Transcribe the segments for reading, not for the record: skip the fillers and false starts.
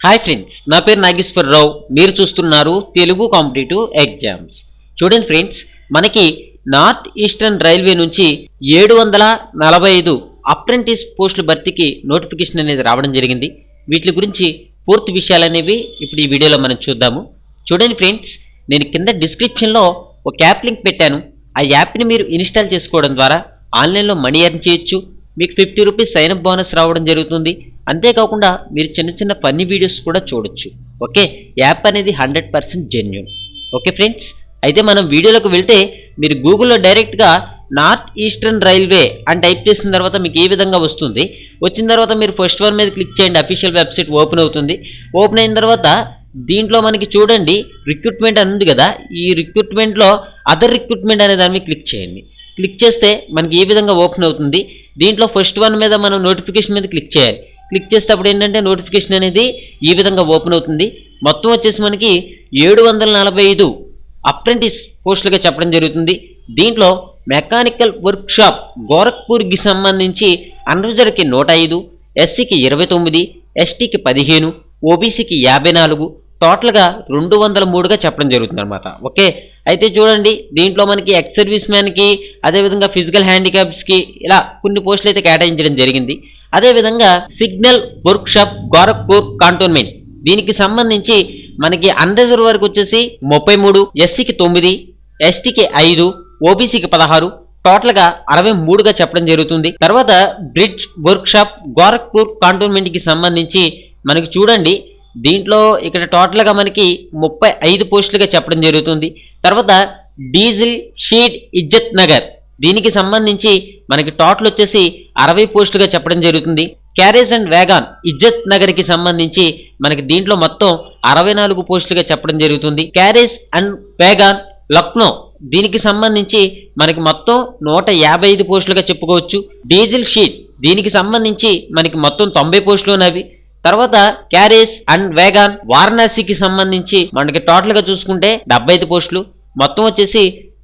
Hi friends, నా పేరు నాగేశ్వరరావు. మీరు చూస్తున్నారు తెలుగు కాంపిటేటివ్ ఎగ్జామ్స్. చూడండి ఫ్రెండ్స్, మనకి నార్త్ ఈస్టర్న్ రైల్వే నుంచి 745 అప్రెంటిస్ పోస్టుల భర్తీకి నోటిఫికేషన్ అనేది రావడం జరిగింది. వీటి గురించి పూర్తి విషయాలు అనేవి ఇప్పుడు ఈ వీడియోలో మనం చూద్దాము. చూడండి ఫ్రెండ్స్, నేను కింద డిస్క్రిప్షన్లో ఒక యాప్ లింక్ పెట్టాను. ఆ యాప్ని మీరు ఇన్స్టాల్ చేసుకోవడం ద్వారా ఆన్లైన్లో మనీ ఎర్న్ చేయొచ్చు. మీకు 50 రూపీస్ సైన్అప్ బోనస్ రావడం జరుగుతుంది. అంతేకాకుండా మీరు చిన్న చిన్న ఫన్నీ వీడియోస్ కూడా చూడొచ్చు. ఓకే, యాప్ అనేది 100% జెన్యూన్. ఓకే ఫ్రెండ్స్, అయితే మనం వీడియోలోకి వెళ్తే మీరు గూగుల్లో డైరెక్ట్గా నార్త్ ఈస్టర్న్ రైల్వే అని టైప్ చేసిన తర్వాత మీకు ఏ విధంగా వస్తుంది. వచ్చిన తర్వాత మీరు ఫస్ట్ వన్ మీద క్లిక్ చేయండి. అఫీషియల్ వెబ్సైట్ ఓపెన్ అవుతుంది. ఓపెన్ అయిన తర్వాత దీంట్లో మనకి చూడండి రిక్రూట్మెంట్ అని ఉంది కదా, ఈ రిక్రూట్మెంట్లో అదర్ రిక్రూట్మెంట్ అనే దాని మీద క్లిక్ చేయండి. క్లిక్ చేస్తే మనకి ఏ విధంగా ఓపెన్ అవుతుంది. దీంట్లో ఫస్ట్ వన్ మీద మనం నోటిఫికేషన్ మీద క్లిక్ చేయాలి. క్లిక్ చేస్తే అప్పుడు ఏంటంటే నోటిఫికేషన్ అనేది ఈ విధంగా ఓపెన్ అవుతుంది. మొత్తం వచ్చేసి మనకి 745 అప్రెంటిస్ పోస్టులుగా చెప్పడం జరుగుతుంది. దీంట్లో మెకానికల్ వర్క్షాప్ గోరఖ్పూర్కి సంబంధించి అన్రిజర్వ్డ్కి 105, ఎస్సీకి 29, ఎస్టీకి 15, ఓబీసీకి 54, టోటల్గా 203గా చెప్పడం జరుగుతుంది అనమాట. ఓకే, అయితే చూడండి దీంట్లో మనకి ఎక్స్ సర్వీస్ మ్యాన్కి, అదేవిధంగా ఫిజికల్ హ్యాండిక్యాప్స్కి ఇలా కొన్ని పోస్టులు అయితే కేటాయించడం జరిగింది. అదేవిధంగా సిగ్నల్ వర్క్షాప్ గోరఖ్పూర్ కాంటోన్మెంట్ దీనికి సంబంధించి మనకి అన్రిజర్వ్ వరకు వచ్చేసి 33, ఎస్సీకి 9, ఎస్టీకి 5, ఓబీసీకి 16, టోటల్గా 63గా చెప్పడం జరుగుతుంది. తర్వాత బ్రిడ్జ్ వర్క్షాప్ గోరఖ్పూర్ కాంటోన్మెంట్కి సంబంధించి మనకి చూడండి దీంట్లో ఇక్కడ టోటల్గా మనకి 35 పోస్టులుగా చెప్పడం జరుగుతుంది. తర్వాత డీజిల్ షీడ్ ఇజ్జత్ నగర్ దీనికి సంబంధించి మనకి టోటల్ వచ్చేసి 60 పోస్టులుగా చెప్పడం జరుగుతుంది. క్యారేజ్ అండ్ వ్యాగాన్ ఇజ్జత్ నగర్కి సంబంధించి మనకి దీంట్లో మొత్తం 64 పోస్టులుగా చెప్పడం జరుగుతుంది. క్యారేజ్ అండ్ వ్యాగాన్ లక్నో దీనికి సంబంధించి మనకి మొత్తం 155 పోస్టులుగా చెప్పుకోవచ్చు. డీజిల్ షీట్ దీనికి సంబంధించి మనకి మొత్తం 90 పోస్టులు ఉన్నవి. తర్వాత క్యారేజ్ అండ్ వ్యాగాన్ వారణాసికి సంబంధించి మనకి టోటల్గా చూసుకుంటే 75 పోస్టులు, మొత్తం వచ్చేసి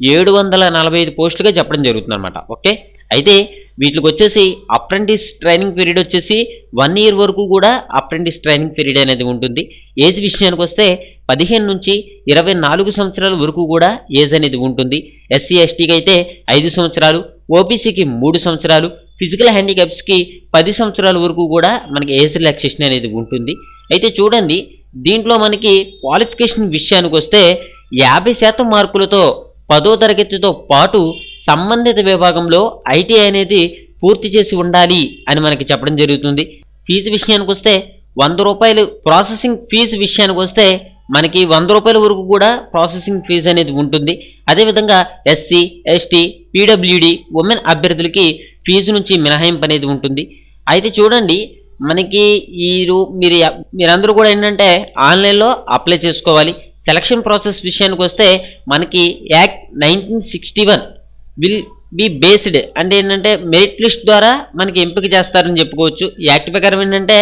745 పోస్టులుగా చెప్పడం జరుగుతుంది అనమాట. ఓకే, అయితే వీటికి వచ్చేసి అప్రెంటిస్ ట్రైనింగ్ పీరియడ్ వచ్చేసి 1 year వరకు కూడా అప్రెంటిస్ ట్రైనింగ్ పీరియడ్ అనేది ఉంటుంది. ఏజ్ విషయానికి వస్తే 15 నుంచి 24 సంవత్సరాల వరకు కూడా ఏజ్ అనేది ఉంటుంది. ఎస్సీ ఎస్టీకి అయితే 5 సంవత్సరాలు, ఓబీసీకి 3 సంవత్సరాలు, ఫిజికల్ హ్యాండిక్యాప్స్కి 10 సంవత్సరాల వరకు కూడా మనకి ఏజ్ రిలాక్సేషన్ అనేది ఉంటుంది. అయితే చూడండి దీంట్లో మనకి క్వాలిఫికేషన్ విషయానికి వస్తే 50% మార్కులతో 10వ తరగతితో పాటు సంబంధిత విభాగంలో ఐటీఐ అనేది పూర్తి చేసి ఉండాలి అని మనకి చెప్పడం జరుగుతుంది. ఫీజు విషయానికి వస్తే 100 రూపాయలు ప్రాసెసింగ్ ఫీజు విషయానికి వస్తే మనకి 100 రూపాయల వరకు కూడా ప్రాసెసింగ్ ఫీజు అనేది ఉంటుంది. అదేవిధంగా ఎస్సీ ఎస్టీ పీడబ్ల్యూడి ఉమెన్ అభ్యర్థులకి ఫీజు నుంచి మినహాయింపు అనేది ఉంటుంది. అయితే చూడండి మనకి మీరందరూ కూడా ఏంటంటే ఆన్లైన్లో అప్లై చేసుకోవాలి. సెలక్షన్ ప్రాసెస్ విషయానికి వస్తే మనకి యాక్ట్ 1961 విల్ బి బేస్డ్ అంటే ఏంటంటే మెరిట్ లిస్ట్ ద్వారా మనకి ఎంపిక చేస్తారని చెప్పుకోవచ్చు. యాక్ట్ ప్రకారం ఏంటంటే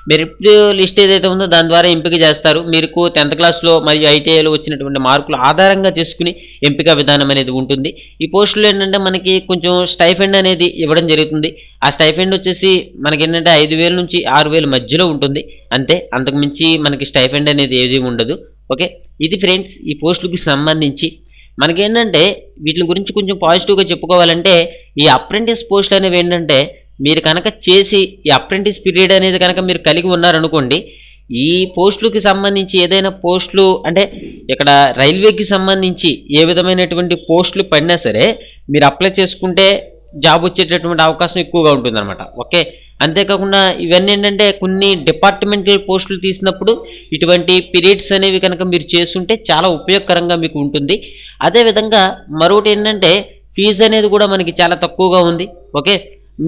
మెరిట్ లిస్ట్ ఏదైతే ఉందో దాని ద్వారా ఎంపిక చేస్తారు. మీకు 10th క్లాస్లో మరియు ఐటీఐలో వచ్చినటువంటి మార్కులు ఆధారంగా చేసుకుని ఎంపిక విధానం అనేది ఉంటుంది. ఈ పోస్టులో ఏంటంటే మనకి కొంచెం స్టైఫండ్ అనేది ఇవ్వడం జరుగుతుంది. ఆ స్టైఫండ్ వచ్చేసి మనకి ఏంటంటే 5,000 నుంచి 6,000 మధ్యలో ఉంటుంది. అంతే, అంతకుమించి మనకి స్టైఫండ్ అనేది ఏది ఉండదు. ఓకే, ఇది ఫ్రెండ్స్ ఈ పోస్టులకి సంబంధించి మనకేంటంటే వీటి గురించి కొంచెం పాజిటివ్గా చెప్పుకోవాలంటే ఈ అప్రెంటిస్ పోస్టులు అనేవి ఏంటంటే మీరు కనుక చేసి ఈ అప్రెంటిస్ పీరియడ్ అనేది కనుక మీరు కలిగి ఉన్నారనుకోండి, ఈ పోస్టులకి సంబంధించి ఏదైనా పోస్టులు అంటే ఇక్కడ రైల్వేకి సంబంధించి ఏ విధమైనటువంటి పోస్టులు పడినా సరే మీరు అప్లై చేసుకుంటే జాబ్ వచ్చేటటువంటి అవకాశం ఎక్కువగా ఉంటుందన్నమాట. ఓకే, అంతేకాకుండా ఇవన్నీ ఏంటంటే కొన్ని డిపార్ట్మెంటల్ పోస్టులు తీసినప్పుడు ఇటువంటి పీరియడ్స్ అనేవి కనుక మీరు చేస్తుంటే చాలా ఉపయోగకరంగా మీకు ఉంటుంది. అదేవిధంగా మరొకటి ఏంటంటే ఫీజు అనేది కూడా మనకి చాలా తక్కువగా ఉంది. ఓకే,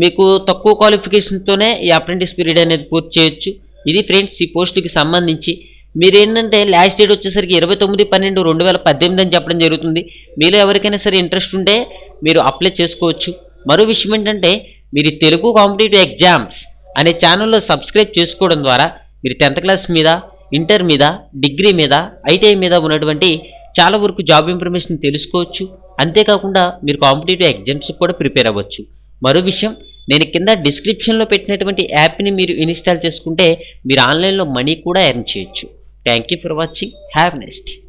మీకు తక్కువ క్వాలిఫికేషన్తోనే ఈ అప్రెంటిస్ పీరియడ్ అనేది పూర్తి చేయొచ్చు. ఇది ఫ్రెండ్స్ ఈ పోస్టులకి సంబంధించి. మీరు ఏంటంటే లాస్ట్ డేట్ వచ్చేసరికి 29/12/2018 అని చెప్పడం జరుగుతుంది. మీలో ఎవరికైనా సరే ఇంట్రెస్ట్ ఉంటే మీరు అప్లై చేసుకోవచ్చు. మరో విషయం ఏంటంటే మీరు తెలుగు కాంపిటేటివ్ ఎగ్జామ్స్ అనే ఛానల్లో సబ్స్క్రైబ్ చేసుకోవడం ద్వారా మీరు 10th క్లాస్ మీద, ఇంటర్ మీద, డిగ్రీ మీద, ఐటీఐ మీద ఉన్నటువంటి చాలా వరకు జాబ్ ఇన్ఫర్మేషన్ తెలుసుకోవచ్చు. అంతేకాకుండా మీరు కాంపిటేటివ్ ఎగ్జామ్స్కి కూడా ప్రిపేర్ అవ్వచ్చు. మరో విషయం, నేను కింద డిస్క్రిప్షన్లో పెట్టినటువంటి యాప్ని మీరు ఇన్స్టాల్ చేసుకుంటే మీరు ఆన్లైన్లో మనీ కూడా ఎర్న్ చేయొచ్చు. Thank you for watching. Have next.